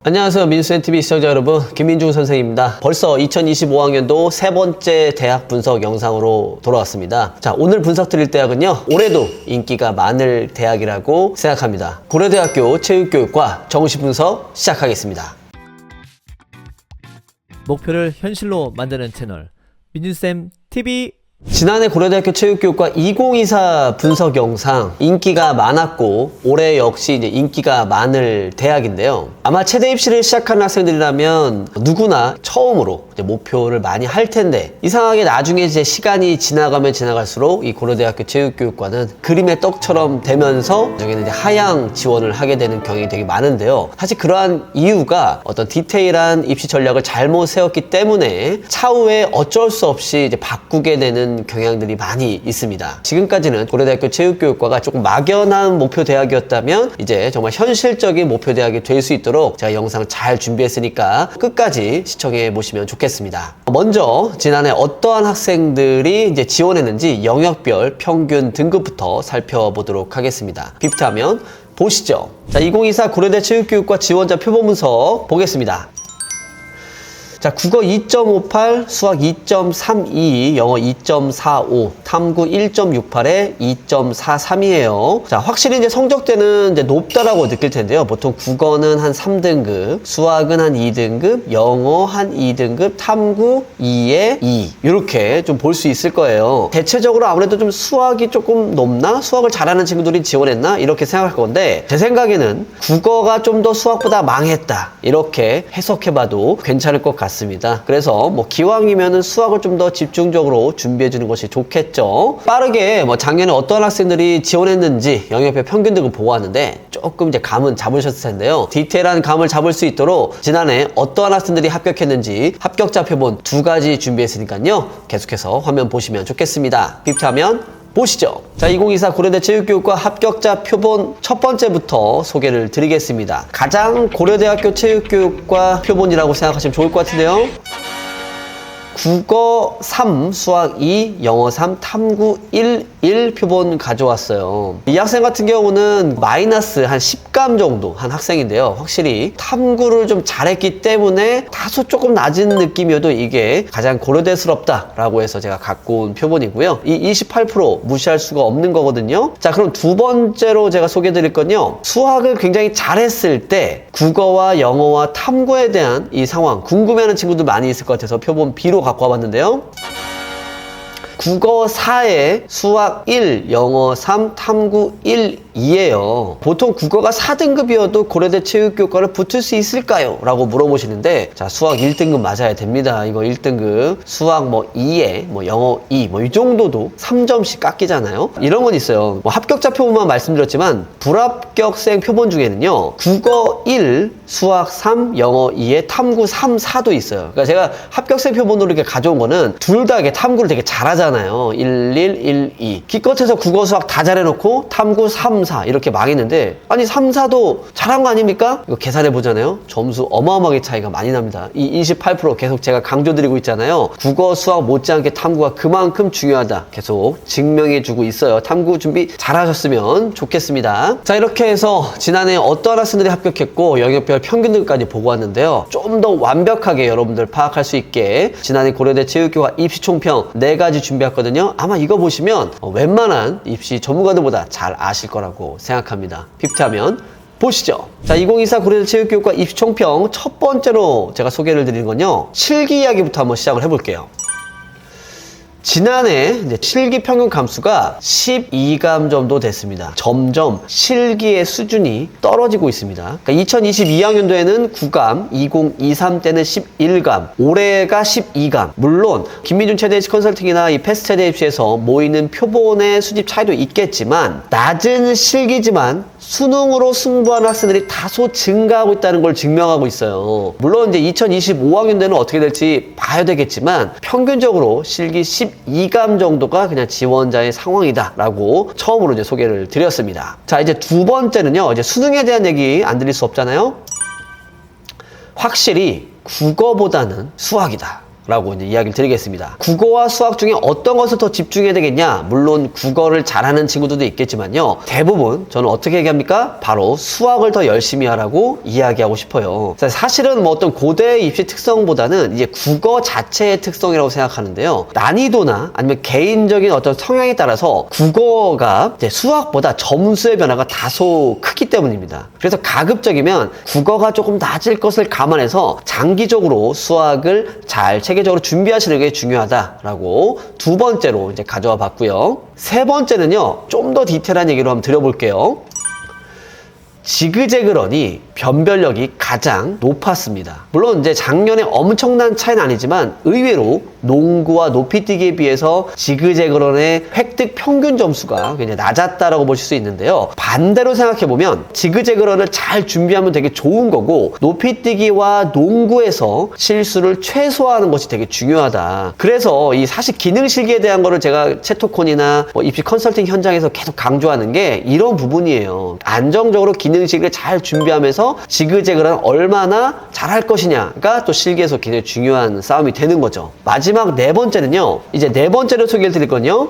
안녕하세요. 민수NTV 시청자 여러분, 김민중 선생님입니다. 벌써 2025학년도 세 번째 대학 분석 영상으로 돌아왔습니다. 자, 오늘 분석 드릴 대학은요, 올해도 인기가 많을 대학이라고 생각합니다. 고려대학교 체육교육과 정시 분석 시작하겠습니다. 목표를 현실로 만드는 채널 민준쌤TV. 지난해 고려대학교 체육교육과 2024 분석 영상 인기가 많았고 올해 역시 이제 인기가 많을 대학인데요. 아마 체대 입시를 시작하는 학생들이라면 누구나 처음으로 이제 목표를 많이 할 텐데 이상하게 나중에 이제 시간이 지나가면 지나갈수록 이 고려대학교 체육교육과는 그림의 떡처럼 되면서 나중에는 이제 하향 지원을 하게 되는 경향이 되게 많은데요. 사실 그러한 이유가 어떤 디테일한 입시 전략을 잘못 세웠기 때문에 차후에 어쩔 수 없이 이제 바꾸게 되는 경향들이 많이 있습니다. 지금까지는 고려대학교 체육교육과가 조금 막연한 목표 대학이었다면 이제 정말 현실적인 목표 대학이 될 수 있도록 제가 영상 잘 준비했으니까 끝까지 시청해 보시면 좋겠습니다. 먼저 지난해 어떠한 학생들이 이제 지원했는지 영역별 평균 등급부터 살펴보도록 하겠습니다. 비프트하면 보시죠. 자, 2024 고려대 체육교육과 지원자 표본 분석 보겠습니다. 자, 국어 2.58, 수학 2.32, 영어 2.45, 탐구 1.68에 2.43이에요. 자, 확실히 이제 성적대는 이제 높다라고 느낄 텐데요. 보통 국어는 한 3등급, 수학은 한 2등급, 영어 한 2등급, 탐구 2에 2. 이렇게 좀 볼 수 있을 거예요. 대체적으로 아무래도 좀 수학이 조금 높나? 수학을 잘하는 친구들이 지원했나? 이렇게 생각할 건데, 제 생각에는 국어가 좀 더 수학보다 망했다. 이렇게 해석해봐도 괜찮을 것 같습니다. 그래서 뭐 기왕이면은 수학을 좀 더 집중적으로 준비해 주는 것이 좋겠죠. 빠르게 뭐 작년에 어떤 학생들이 지원했는지 영역별 평균 등급 보고 왔는데 조금 이제 감은 잡으셨을 텐데요. 디테일한 감을 잡을 수 있도록 지난해 어떠한 학생들이 합격했는지 합격자 표본 2가지 준비했으니까요. 계속해서 화면 보시면 좋겠습니다. 비프트하면 보시죠. 자, 2024 고려대 체육교육과 합격자 표본 첫 번째부터 소개를 드리겠습니다. 가장 고려대학교 체육교육과 표본이라고 생각하시면 좋을 것 같은데요. 국어 3, 수학 2, 영어 3, 탐구 1 표본 가져왔어요. 이 학생 같은 경우는 마이너스 한 10감 정도 한 학생인데요. 확실히 탐구를 좀 잘했기 때문에 다소 조금 낮은 느낌이어도 이게 가장 고려대스럽다라고 해서 제가 갖고 온 표본이고요. 이 28% 무시할 수가 없는 거거든요. 자, 그럼 두 번째로 제가 소개해 드릴 건요. 수학을 굉장히 잘했을 때 국어와 영어와 탐구에 대한 이 상황 궁금해하는 친구들 많이 있을 것 같아서 표본 B로 갖고 와봤는데요. 국어 4에 수학 1, 영어 3, 탐구 2예요. 보통 국어가 4등급이어도 고려대 체육교육과를 붙을 수 있을까요? 라고 물어보시는데, 자, 수학 1등급 맞아야 됩니다. 이거 1등급. 수학 뭐 2에 뭐 영어 2, 뭐 이 정도도 3점씩 깎이잖아요. 이런 건 있어요. 뭐 합격자 표본만 말씀드렸지만 불합격생 표본 중에는요, 국어 1, 수학 3, 영어 2에 탐구 3, 4도 있어요. 그러니까 제가 합격생 표본으로 이렇게 가져온 거는 둘 다 이렇게 탐구를 되게 잘하잖아요. 1, 1, 2. 기껏해서 국어 수학 다 잘해놓고 탐구 3, 4 이렇게 망했는데, 아니 3, 4도 잘한 거 아닙니까? 이거 계산해 보잖아요. 점수 어마어마하게 차이가 많이 납니다. 이 28% 계속 제가 강조드리고 있잖아요. 국어 수학 못지않게 탐구가 그만큼 중요하다 계속 증명해 주고 있어요. 탐구 준비 잘하셨으면 좋겠습니다. 자, 이렇게 해서 지난해 어떤 학생들이 합격했고 영역별 평균들까지 보고 왔는데요. 좀 더 완벽하게 여러분들 파악할 수 있게 지난해 고려대 체육교과 입시 총평 4가지 준비했거든요. 아마 이거 보시면 웬만한 입시 전문가들보다 잘 아실 거라고 생각합니다. 비프트하면 보시죠. 자, 2024 고려대 체육교육과 입시 총평 첫 번째로 제가 소개를 드리는 건요, 실기 이야기부터 한번 시작을 해볼게요. 지난해 이제 실기 평균 감수가 12감 정도 됐습니다. 점점 실기의 수준이 떨어지고 있습니다. 그러니까 2022학년도에는 9감, 2023 때는 11감, 올해가 12감. 물론 김민준 체대입시 컨설팅이나 이 패스트 체대 입시에서 모이는 표본의 수집 차이도 있겠지만 낮은 실기지만 수능으로 승부하는 학생들이 다소 증가하고 있다는 걸 증명하고 있어요. 물론 이제 2025학년도에는 어떻게 될지 봐야 되겠지만 평균적으로 실기 12감 정도가 그냥 지원자의 상황이다라고 처음으로 이제 소개를 드렸습니다. 자, 이제 두 번째는요. 이제 수능에 대한 얘기 안 드릴 수 없잖아요. 확실히 국어보다는 수학이다. 라고 이제 이야기를 드리겠습니다. 국어와 수학 중에 어떤 것을 더 집중해야 되겠냐? 물론 국어를 잘하는 친구들도 있겠지만요. 대부분 저는 어떻게 얘기합니까? 바로 수학을 더 열심히 하라고 이야기하고 싶어요. 사실은 뭐 어떤 고대 입시 특성보다는 이제 국어 자체의 특성이라고 생각하는데요. 난이도나 아니면 개인적인 어떤 성향에 따라서 국어가 이제 수학보다 점수의 변화가 다소 크기 때문입니다. 그래서 가급적이면 국어가 조금 낮을 것을 감안해서 장기적으로 수학을 잘 체계적으로 준비하시는 게 중요하다라고 두 번째로 이제 가져와 봤고요. 세 번째는요, 좀 더 디테일한 얘기로 한번 드려볼게요. 지그재그런이 변별력이 가장 높았습니다. 물론 이제 작년에 엄청난 차이는 아니지만 의외로 농구와 높이뛰기에 비해서 지그재그런의 획득 평균 점수가 굉장히 낮았다라고 보실 수 있는데요. 반대로 생각해보면 지그재그런을 잘 준비하면 되게 좋은 거고 높이뛰기와 농구에서 실수를 최소화하는 것이 되게 중요하다. 그래서 이 사실 기능실기에 대한 거를 제가 채토콘이나 뭐 입시 컨설팅 현장에서 계속 강조하는 게 이런 부분이에요. 안정적으로 기능실기를 잘 준비하면서 지그재그런 얼마나 잘할 것이냐가 또 실기에서 굉장히 중요한 싸움이 되는 거죠. 마지막 네 번째는요. 이제 네 번째로 소개를 드릴 건요.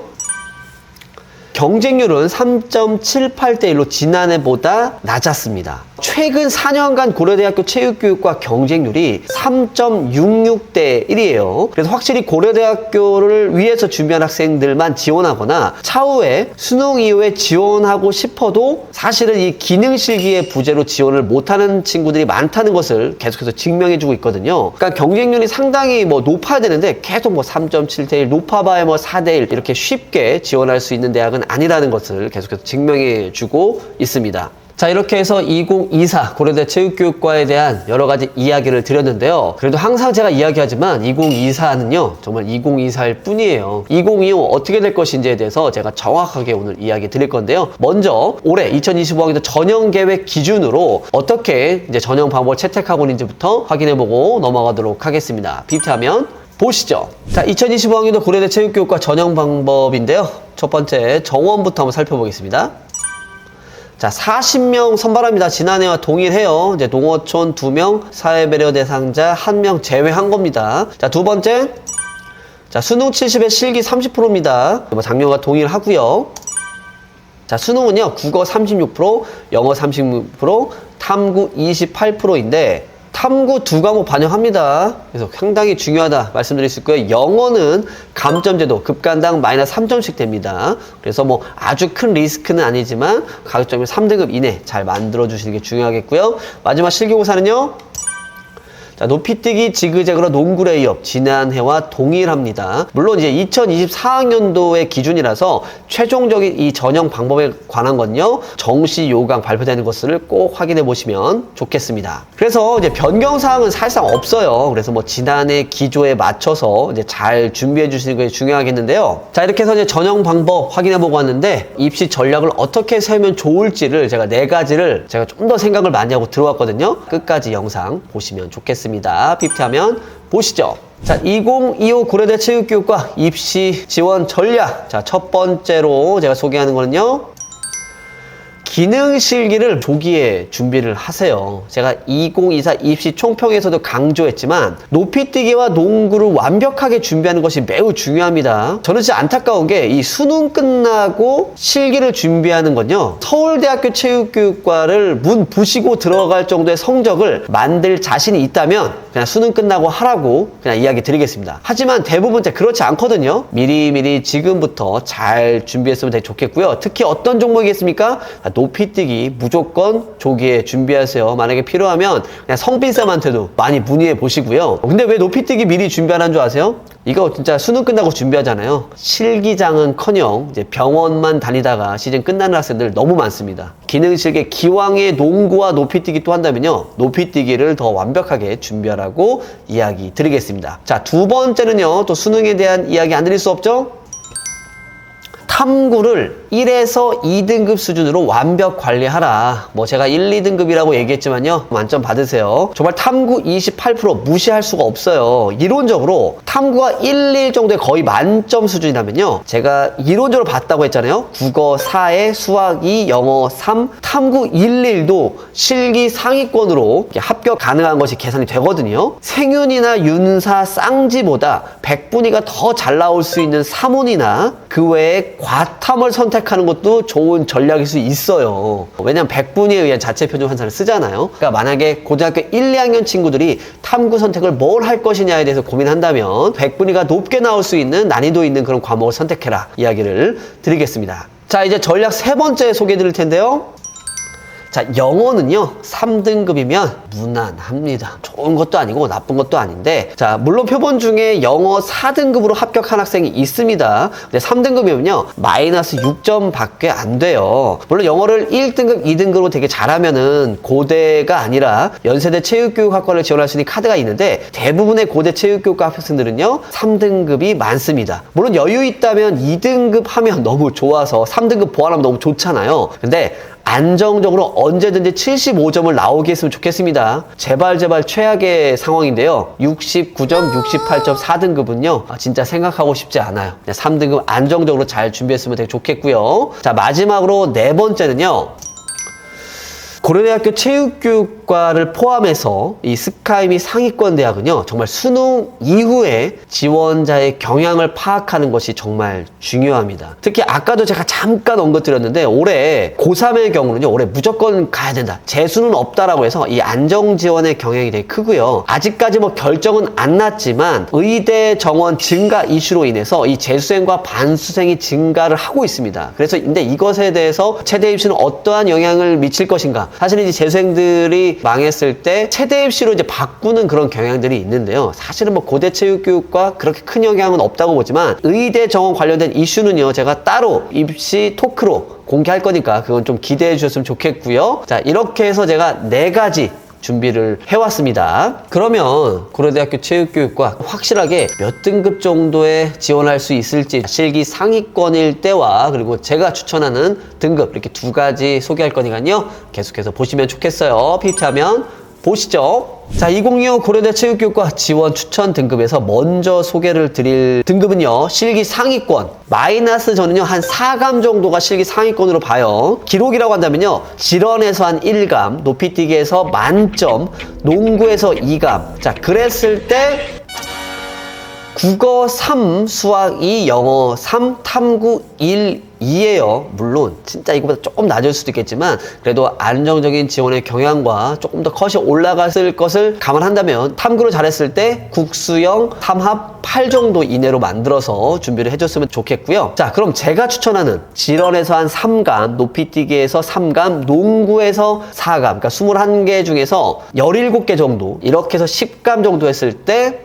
경쟁률은 3.78대 1로 지난해보다 낮았습니다. 최근 4년간 고려대학교 체육교육과 경쟁률이 3.66대 1이에요. 그래서 확실히 고려대학교를 위해서 준비한 학생들만 지원하거나 차후에 수능 이후에 지원하고 싶어도 사실은 이 기능실기의 부재로 지원을 못하는 친구들이 많다는 것을 계속해서 증명해주고 있거든요. 그러니까 경쟁률이 상당히 뭐 높아야 되는데 계속 뭐 3.7대 1, 높아봐야 뭐 4대 1 이렇게 쉽게 지원할 수 있는 대학은 아니라는 것을 계속해서 증명해주고 있습니다. 자, 이렇게 해서 2024 고려대 체육교육과에 대한 여러 가지 이야기를 드렸는데요. 그래도 항상 제가 이야기하지만 2024는요, 정말 2024일 뿐이에요. 2025 어떻게 될 것인지에 대해서 제가 정확하게 오늘 이야기 드릴 건데요. 먼저 올해 2025학년도 전형 계획 기준으로 어떻게 이제 전형 방법을 채택하고 있는지부터 확인해보고 넘어가도록 하겠습니다. PPT하면 보시죠. 자, 2025학년도 고려대 체육교육과 전형 방법인데요. 첫 번째 정원부터 한번 살펴보겠습니다. 자, 40명 선발합니다. 지난해와 동일해요. 이제 농어촌 2명, 사회배려 대상자 1명 제외한 겁니다. 자, 두 번째. 자, 수능 70에 실기 30%입니다. 뭐 작년과 동일하고요. 자, 수능은요. 국어 36%, 영어 36%, 탐구 28%인데 탐구 두 과목 반영합니다. 그래서 상당히 중요하다 말씀드릴 수 있고요. 영어는 감점제도 급간당 마이너스 3점씩 됩니다. 그래서 뭐 아주 큰 리스크는 아니지만 가급적이면 3등급 이내 잘 만들어 주시는 게 중요하겠고요. 마지막 실기고사는요. 자, 높이뛰기 지그재그로 농구 레이업 지난해와 동일합니다. 물론 이제 2024학년도의 기준이라서 최종적인 이 전형 방법에 관한 건요, 정시 요강 발표되는 것을 꼭 확인해 보시면 좋겠습니다. 그래서 이제 변경 사항은 사실상 없어요. 그래서 뭐 지난해 기조에 맞춰서 이제 잘 준비해 주시는 게 중요하겠는데요. 자, 이렇게 해서 이제 전형 방법 확인해 보고 왔는데 입시 전략을 어떻게 세우면 좋을지를 제가 4가지를 제가 좀 더 생각을 많이 하고 들어왔거든요. 끝까지 영상 보시면 좋겠습니다. PPT하면 보시죠. 자, 2025 고려대 체육교육과 입시 지원 전략. 자, 첫 번째로 제가 소개하는 거는요. 기능실기를 조기에 준비를 하세요. 제가 2024 입시 총평에서도 강조했지만 높이뛰기와 농구를 완벽하게 준비하는 것이 매우 중요합니다. 저는 진짜 안타까운 게 이 수능 끝나고 실기를 준비하는 건요, 서울대학교 체육교육과를 문 부시고 들어갈 정도의 성적을 만들 자신이 있다면 그냥 수능 끝나고 하라고 그냥 이야기 드리겠습니다. 하지만 대부분 그렇지 않거든요. 미리미리 지금부터 잘 준비했으면 되게 좋겠고요. 특히 어떤 종목이겠습니까? 높이뛰기 무조건 조기에 준비하세요. 만약에 필요하면 그냥 성빈쌤한테도 많이 문의해 보시고요. 근데 왜 높이뛰기 미리 준비하라는 줄 아세요? 이거 진짜 수능 끝나고 준비하잖아요. 실기장은커녕 이제 병원만 다니다가 시즌 끝나는 학생들 너무 많습니다. 기능실기 기왕에 농구와 높이뛰기 또 한다면요, 높이뛰기를 더 완벽하게 준비하라고 이야기 드리겠습니다. 자, 두 번째는요, 또 수능에 대한 이야기 안 드릴 수 없죠? 탐구를 1에서 2등급 수준으로 완벽 관리하라. 뭐 제가 1, 2등급이라고 얘기했지만요. 만점 받으세요. 정말 탐구 28% 무시할 수가 없어요. 이론적으로 탐구가 1, 1 정도의 거의 만점 수준이라면요. 제가 이론적으로 봤다고 했잖아요. 국어 4에 수학 2, 영어 3, 탐구 1, 1도 실기 상위권으로 합격 가능한 것이 계산이 되거든요. 생윤이나 윤사, 쌍지보다 백분위가 더 잘 나올 수 있는 사문이나 그 외에 과탐을 선택하는 것도 좋은 전략일 수 있어요. 왜냐하면 백분위에 의한 자체 표준 환산을 쓰잖아요. 그러니까 만약에 고등학교 1, 2학년 친구들이 탐구 선택을 뭘 할 것이냐에 대해서 고민한다면 백분위가 높게 나올 수 있는 난이도 있는 그런 과목을 선택해라 이야기를 드리겠습니다. 자, 이제 전략 세 번째 소개해 드릴 텐데요. 자, 영어는요 3등급이면 무난합니다. 좋은 것도 아니고 나쁜 것도 아닌데, 자 물론 표본 중에 영어 4등급으로 합격한 학생이 있습니다. 근데 3등급이면요 마이너스 6점 밖에 안 돼요. 물론 영어를 1등급, 2등급으로 되게 잘하면은 고대가 아니라 연세대 체육교육학과를 지원할 수 있는 카드가 있는데, 대부분의 고대 체육교육과 학생들은요 3등급이 많습니다. 물론 여유 있다면 2등급 하면 너무 좋아서 3등급 보완하면 너무 좋잖아요. 근데 안정적으로 언제든지 75점을 나오게 했으면 좋겠습니다. 제발 최악의 상황인데요. 69점, 68점 4등급은요. 진짜 생각하고 싶지 않아요. 3등급 안정적으로 잘 준비했으면 되게 좋겠고요. 자, 마지막으로 네 번째는요. 고려대학교 체육교육과를 포함해서 이 스카이미 상위권 대학은요 정말 수능 이후에 지원자의 경향을 파악하는 것이 정말 중요합니다. 특히 아까도 제가 잠깐 언급드렸는데 올해 고3의 경우는요 올해 무조건 가야 된다, 재수는 없다라고 해서 이 안정 지원의 경향이 되게 크고요. 아직까지 뭐 결정은 안 났지만 의대 정원 증가 이슈로 인해서 이 재수생과 반수생이 증가를 하고 있습니다. 그래서 근데 이것에 대해서 체대 입시는 어떠한 영향을 미칠 것인가, 사실은 이제 재수생들이 망했을 때 체대 입시로 이제 바꾸는 그런 경향들이 있는데요. 사실은 뭐 고대 체육교육과 그렇게 큰 영향은 없다고 보지만 의대 정원 관련된 이슈는요 제가 따로 입시 토크로 공개할 거니까 그건 좀 기대해 주셨으면 좋겠고요. 자, 이렇게 해서 제가 4가지 준비를 해왔습니다. 그러면 고려대학교 체육교육과 확실하게 몇 등급 정도에 지원할 수 있을지, 실기 상위권일 때와 그리고 제가 추천하는 등급 이렇게 2가지 소개할 거니까요 계속해서 보시면 좋겠어요. PPT하면 보시죠. 자, 2025 고려대 체육교육과 지원 추천 등급에서 먼저 소개를 드릴 등급은요 실기 상위권, 마이너스 저는요 한 4감 정도가 실기 상위권으로 봐요. 기록이라고 한다면요 실언에서 한 1감, 높이뛰기에서 만점, 농구에서 2감. 자, 그랬을 때 국어 3, 수학 2, 영어 3, 탐구 1, 2예요. 물론 진짜 이거보다 조금 낮을 수도 있겠지만 그래도 안정적인 지원의 경향과 조금 더 컷이 올라갔을 것을 감안한다면 탐구를 잘했을 때 국수형 3합 8 정도 이내로 만들어서 준비를 해줬으면 좋겠고요. 자, 그럼 제가 추천하는 실언에서 한 3감, 높이뛰기에서 3감, 농구에서 4감, 그러니까 21개 중에서 17개 정도, 이렇게 해서 10감 정도 했을 때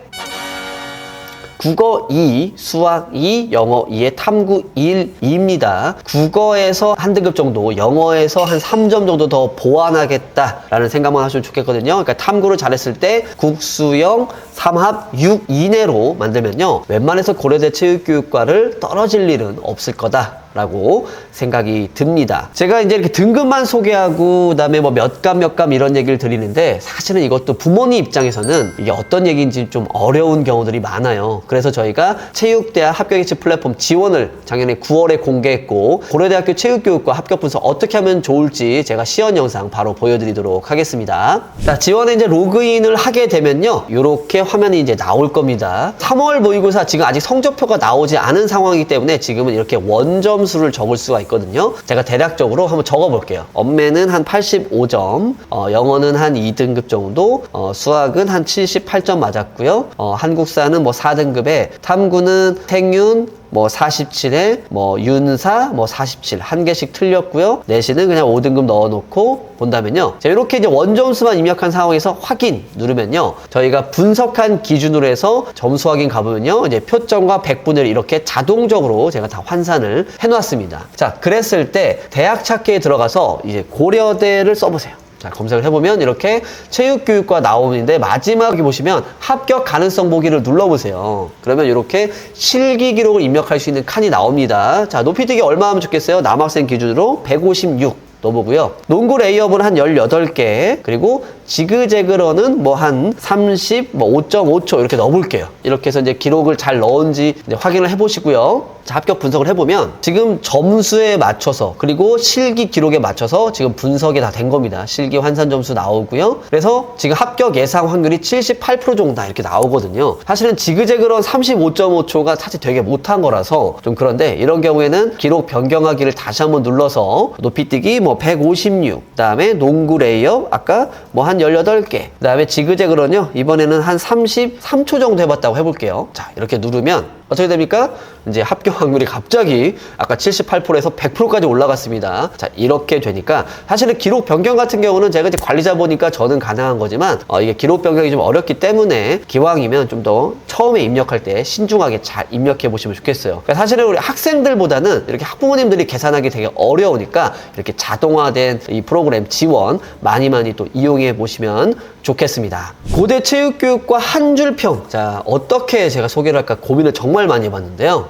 국어 2, 수학 2, 영어 2에 탐구 1, 2입니다. 국어에서 한 등급 정도, 영어에서 한 3점 정도 더 보완하겠다라는 생각만 하시면 좋겠거든요. 그러니까 탐구를 잘했을 때 국수형 3합 6 이내로 만들면요 웬만해서 고려대 체육교육과를 떨어질 일은 없을 거다라고 생각이 듭니다. 제가 이제 이렇게 등급만 소개하고 그다음에 뭐 몇 감 이런 얘기를 드리는데, 사실은 이것도 부모님 입장에서는 이게 어떤 얘기인지 좀 어려운 경우들이 많아요. 그래서 저희가 체육대학 합격예측 플랫폼 지원을 작년에 9월에 공개했고, 고려대학교 체육교육과 합격 분석 어떻게 하면 좋을지 제가 시연 영상 바로 보여드리도록 하겠습니다. 자, 지원에 이제 로그인을 하게 되면요 이렇게 화면이 이제 나올 겁니다. 3월 모의고사 지금 아직 성적표가 나오지 않은 상황이기 때문에 지금은 이렇게 원점수를 적을 수가 있거든요. 제가 대략적으로 한번 적어 볼게요. 언매는 한 85점, 영어는 한 2등급 정도, 수학은 한 78점 맞았고요. 한국사는 뭐 4등급에, 탐구는 생윤 뭐 47에 뭐 윤사 뭐 47 한 개씩 틀렸고요. 내신은 그냥 5등급 넣어놓고 본다면요. 자, 이렇게 이제 원점수만 입력한 상황에서 확인 누르면요. 저희가 분석한 기준으로 해서 점수 확인 가보면요. 이제 표점과 100분의 1 이렇게 자동적으로 제가 다 환산을 해놨습니다. 자, 그랬을 때 대학 찾기에 들어가서 이제 고려대를 써보세요. 자, 검색을 해보면 이렇게 체육교육과 나오는데 마지막에 보시면 합격 가능성 보기를 눌러보세요. 그러면 이렇게 실기 기록을 입력할 수 있는 칸이 나옵니다. 자, 높이뛰기 얼마 하면 좋겠어요? 남학생 기준으로 156 넣어보고요. 농구 레이업은 한 18개, 그리고 지그재그러는 뭐 한 30, 뭐 5.5초 이렇게 넣어볼게요. 이렇게 해서 이제 기록을 잘 넣은지 이제 확인을 해보시고요. 자, 합격 분석을 해보면 지금 점수에 맞춰서 그리고 실기 기록에 맞춰서 지금 분석이 다 된 겁니다. 실기 환산 점수 나오고요. 그래서 지금 합격 예상 확률이 78% 정도 이렇게 나오거든요. 사실은 지그재그런 35.5초가 사실 되게 못한 거라서 좀 그런데 이런 경우에는 기록 변경하기를 다시 한번 눌러서 높이뛰기 뭐 156, 그다음에 농구 레이업 아까 뭐 한 18개, 그다음에 지그재그런요 이번에는 한 33초 정도 해봤다고 해볼게요. 자, 이렇게 누르면 어떻게 됩니까? 이제 합격 확률이 갑자기 아까 78%에서 100%까지 올라갔습니다. 자, 이렇게 되니까 사실은 기록 변경 같은 경우는 제가 이제 관리자 보니까 저는 가능한 거지만 이게 기록 변경이 좀 어렵기 때문에 기왕이면 좀 더 처음에 입력할 때 신중하게 잘 입력해 보시면 좋겠어요. 그러니까 사실은 우리 학생들보다는 이렇게 학부모님들이 계산하기 되게 어려우니까 이렇게 자동화된 이 프로그램 지원 많이 또 이용해 보시면 좋겠습니다. 고대 체육교육과 한 줄평. 자, 어떻게 제가 소개를 할까 고민을 정말 많이 해봤는데요.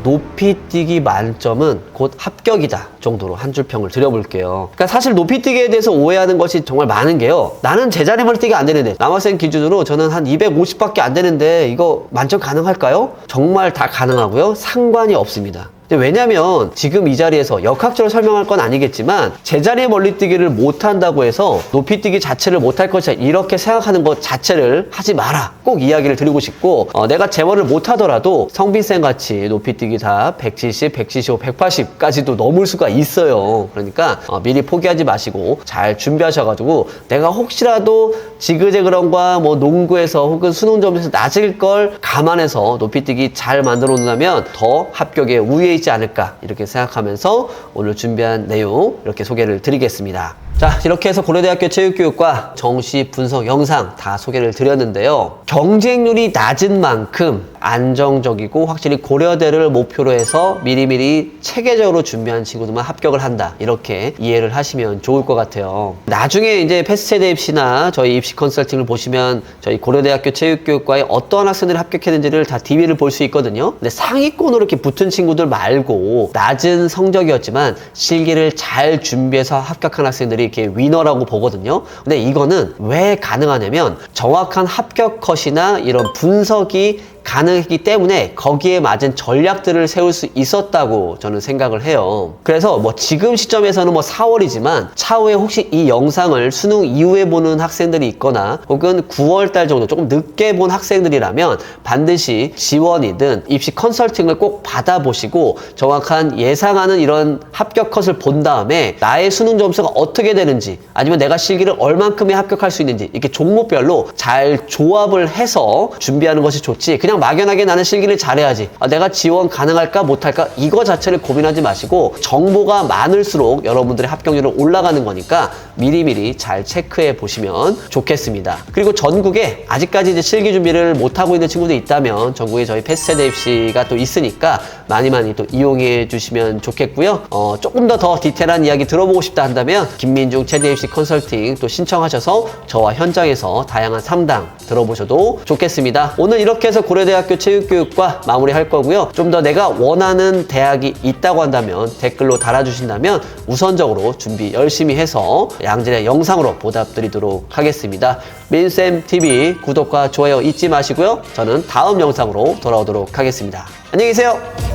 높이뛰기 만점은 곧 합격이다 정도로 한 줄 평을 드려볼게요. 그러니까 사실 높이뛰기에 대해서 오해하는 것이 정말 많은 게요. 나는 제자리 머리뛰기 안 되는데 남학생 기준으로 저는 한 250밖에 안 되는데 이거 만점 가능할까요? 정말 다 가능하고요. 상관이 없습니다. 왜냐면 지금 이 자리에서 역학적으로 설명할 건 아니겠지만 제자리 멀리뛰기를 못한다고 해서 높이뛰기 자체를 못할 것이다 이렇게 생각하는 것 자체를 하지 마라 꼭 이야기를 드리고 싶고 내가 재원을 못하더라도 성빈쌤 같이 높이뛰기 다 170, 175, 180까지도 넘을 수가 있어요. 그러니까 미리 포기하지 마시고 잘 준비하셔가지고 내가 혹시라도 지그재그런과 뭐 농구에서 혹은 수능 점수에서 낮을 걸 감안해서 높이뛰기 잘 만들어 놓는다면 더 합격에 우위에 있지 않을까 이렇게 생각하면서 오늘 준비한 내용 이렇게 소개를 드리겠습니다. 자, 이렇게 해서 고려대학교 체육교육과 정시 분석 영상 다 소개를 드렸는데요. 경쟁률이 낮은 만큼 안정적이고 확실히 고려대를 목표로 해서 미리미리 체계적으로 준비한 친구들만 합격을 한다 이렇게 이해를 하시면 좋을 것 같아요. 나중에 이제 패스트세대 입시나 저희 입시 컨설팅을 보시면 저희 고려대학교 체육교육과에 어떠한 학생들이 합격했는지를 다 DB를 볼 수 있거든요. 근데 상위권으로 이렇게 붙은 친구들 말고 낮은 성적이었지만 실기를 잘 준비해서 합격한 학생들이 이렇게 위너라고 보거든요. 근데 이거는 왜 가능하냐면 정확한 합격 컷이나 이런 분석이 가능했기 때문에 거기에 맞은 전략들을 세울 수 있었다고 저는 생각을 해요. 그래서 뭐 지금 시점에서는 뭐 4월이지만 차후에 혹시 이 영상을 수능 이후에 보는 학생들이 있거나 혹은 9월달 정도 조금 늦게 본 학생들이라면 반드시 지원이든 입시 컨설팅을 꼭 받아보시고 정확한 예상하는 이런 합격 컷을 본 다음에 나의 수능 점수가 어떻게 되는지 아니면 내가 실기를 얼만큼에 합격할 수 있는지 이렇게 종목별로 잘 조합을 해서 준비하는 것이 좋지 그냥 막연하게 나는 실기를 잘해야지 내가 지원 가능할까 못할까 이거 자체를 고민하지 마시고 정보가 많을수록 여러분들의 합격률은 올라가는 거니까 미리미리 잘 체크해 보시면 좋겠습니다. 그리고 전국에 아직까지 이제 실기 준비를 못하고 있는 친구들이 있다면 전국에 저희 패스트세대 입시가 또 있으니까 많이 또 이용해 주시면 좋겠고요. 조금 더 디테일한 이야기 들어보고 싶다 한다면 김민중 최대 입시 컨설팅 또 신청하셔서 저와 현장에서 다양한 상담 들어보셔도 좋겠습니다. 오늘 이렇게 해서 고려대학교 체육교육과 마무리할 거고요. 좀 더 내가 원하는 대학이 있다고 한다면 댓글로 달아주신다면 우선적으로 준비 열심히 해서 양질의 영상으로 보답드리도록 하겠습니다. 민쌤TV 구독과 좋아요 잊지 마시고요. 저는 다음 영상으로 돌아오도록 하겠습니다. 안녕히 계세요.